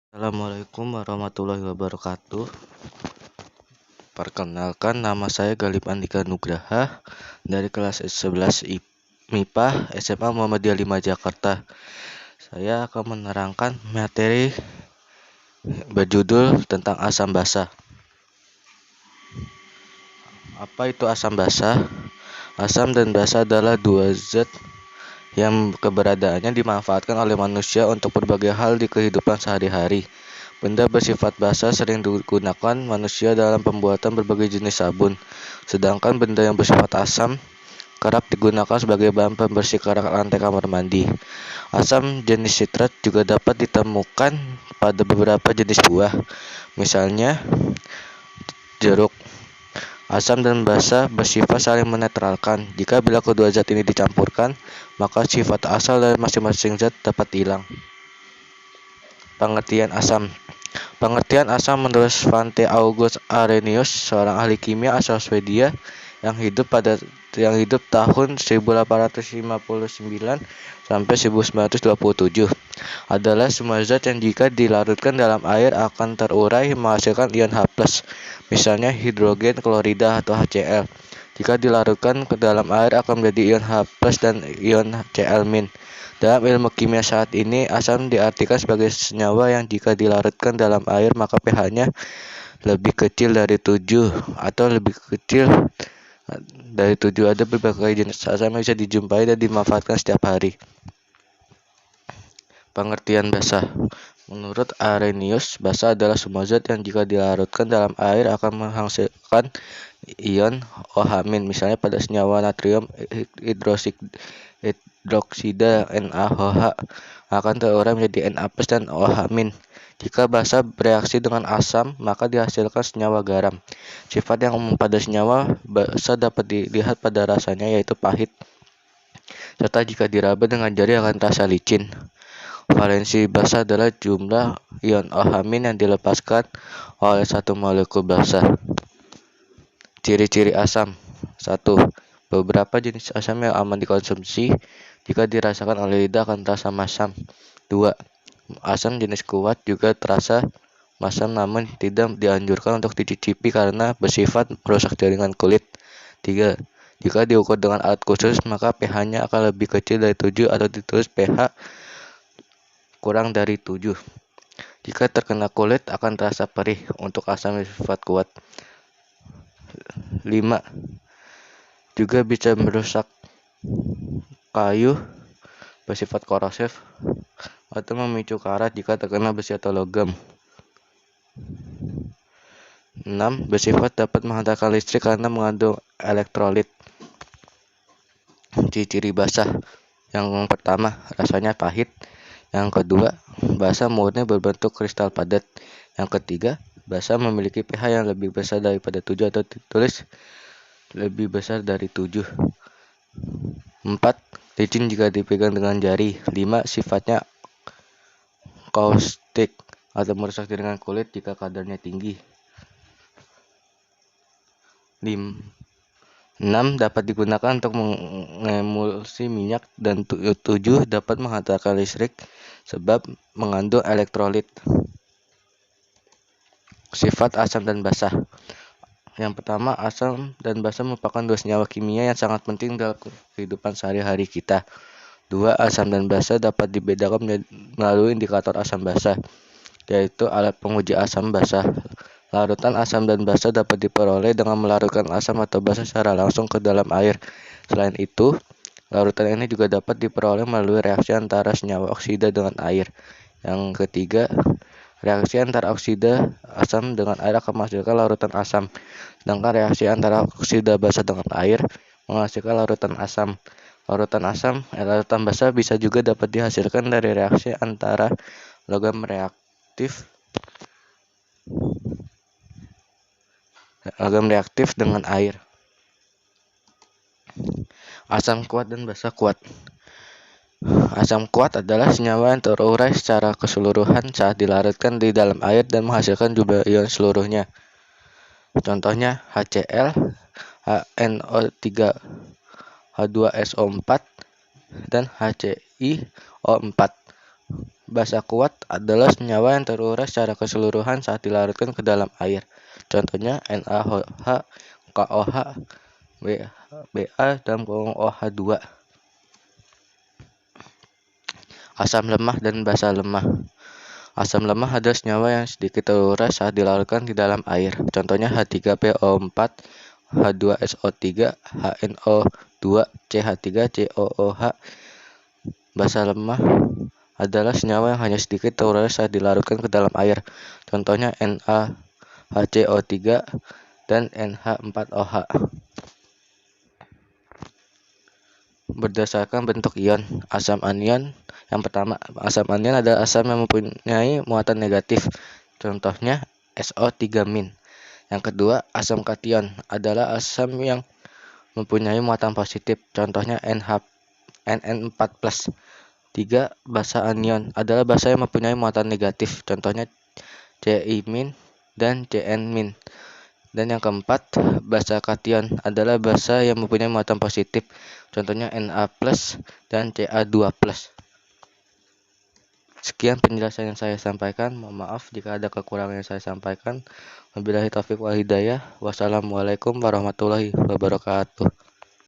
Assalamualaikum warahmatullahi wabarakatuh. Perkenalkan, nama saya Galip Andika Nugraha dari kelas 11 MIPA SMA Muhammadiyah 5 Jakarta. Saya akan menerangkan materi berjudul tentang asam basa. Apa itu asam basa? Asam dan basa adalah dua zat yang keberadaannya dimanfaatkan oleh manusia untuk berbagai hal di kehidupan sehari-hari. Benda bersifat basa sering digunakan manusia dalam pembuatan berbagai jenis sabun, sedangkan benda yang bersifat asam kerap digunakan sebagai bahan pembersih kerak lantai kamar mandi. Asam jenis sitrat juga dapat ditemukan pada beberapa jenis buah, misalnya jeruk. Asam dan basa bersifat saling menetralkan. Jika bila kedua zat ini dicampurkan, maka sifat asal dari masing-masing zat dapat hilang. Pengertian asam. Pengertian asam menurut Svante August Arrhenius, seorang ahli kimia asal Swedia yang hidup tahun 1859 sampai 1927, adalah semua zat yang jika dilarutkan dalam air akan terurai menghasilkan ion H+, misalnya hidrogen klorida atau HCl. Jika dilarutkan ke dalam air akan menjadi ion H+ dan ion Cl-. Dalam ilmu kimia saat ini, asam diartikan sebagai senyawa yang jika dilarutkan dalam air maka pH-nya lebih kecil dari 7 atau lebih kecil dari 7. Ada berbagai jenis asam yang bisa dijumpai dan dimanfaatkan setiap hari. Pengertian basa. Menurut Arrhenius, basa adalah semua zat yang jika dilarutkan dalam air akan menghasilkan ion OH-, misalnya pada senyawa natrium hidroksida NaOH akan terurai menjadi Na+ dan OH-. Jika basa bereaksi dengan asam, maka dihasilkan senyawa garam. Sifat yang umum pada senyawa basa dapat dilihat pada rasanya, yaitu pahit, serta jika diraba dengan jari akan terasa licin. Valensi basa adalah jumlah ion OH- yang dilepaskan oleh satu molekul basa. Ciri-ciri asam. 1. Beberapa jenis asam yang aman dikonsumsi. Jika dirasakan oleh lidah akan terasa masam. 2. Asam jenis kuat juga terasa masam namun tidak dianjurkan untuk dicicipi karena bersifat merusak jaringan kulit. 3. Jika diukur dengan alat khusus maka pH-nya akan lebih kecil dari 7 atau ditulis pH kurang dari 7. Jika terkena kulit akan terasa perih untuk asam yang bersifat kuat. 5. Juga bisa merusak kayu, bersifat korosif, atau memicu karat jika terkena besi atau logam. 6. Bersifat dapat menghantarkan listrik karena mengandung elektrolit. Ciri-ciri basa. Yang pertama, rasanya pahit. Yang kedua, basa murni berbentuk kristal padat. Yang ketiga, basa memiliki pH yang lebih besar daripada 7 atau ditulis lebih besar dari 7. 4. Licin jika dipegang dengan jari. 5. Sifatnya kaustik atau merusak jaringan kulit jika kadarnya tinggi. 6. Dapat digunakan untuk mengemulsi minyak. Dan 7. Dapat menghantarkan listrik sebab mengandung elektrolit. Sifat asam dan basa. Yang pertama, asam dan basa merupakan dua senyawa kimia yang sangat penting dalam kehidupan sehari-hari kita. 2. Asam dan basa dapat dibedakan melalui indikator asam basa, yaitu alat penguji asam basa. Larutan asam dan basa dapat diperoleh dengan melarutkan asam atau basa secara langsung ke dalam air. Selain itu, larutan ini juga dapat diperoleh melalui reaksi antara senyawa oksida dengan air. Yang ketiga, reaksi antara oksida asam dengan air akan menghasilkan larutan asam, sedangkan reaksi antara oksida basa dengan air menghasilkan larutan asam. Larutan basa bisa juga dapat dihasilkan dari reaksi antara logam reaktif dengan air. Asam kuat dan basa kuat. Asam kuat adalah senyawa yang terurai secara keseluruhan saat dilarutkan di dalam air dan menghasilkan jumlah ion seluruhnya. Contohnya HCl, HNO3, H2SO4, dan HClO4. Basa kuat adalah senyawa yang terurai secara keseluruhan saat dilarutkan ke dalam air. Contohnya NaOH, KOH, Ba, dan OH2. Asam lemah dan basa lemah. Asam lemah adalah senyawa yang sedikit terurai saat dilarutkan di dalam air. Contohnya H3PO4, H2SO3, HNO2, CH3COOH. Basa lemah adalah senyawa yang hanya sedikit terurai saat dilarutkan ke dalam air. Contohnya NaHCO3 dan NH4OH. Berdasarkan bentuk ion, asam anion yang pertama, asam anion adalah asam yang mempunyai muatan negatif. Contohnya SO3-. Yang kedua, asam kation adalah asam yang mempunyai muatan positif. Contohnya NN4+. 3. Basa anion adalah basa yang mempunyai muatan negatif. Contohnya Ci- dan Cn-. Dan yang keempat, basa kation adalah basa yang mempunyai muatan positif. Contohnya Na+ dan Ca2+. Sekian penjelasan yang saya sampaikan. Mohon maaf jika ada kekurangan yang saya sampaikan. Wabillahi taufiq wal hidayah. Wassalamualaikum warahmatullahi wabarakatuh.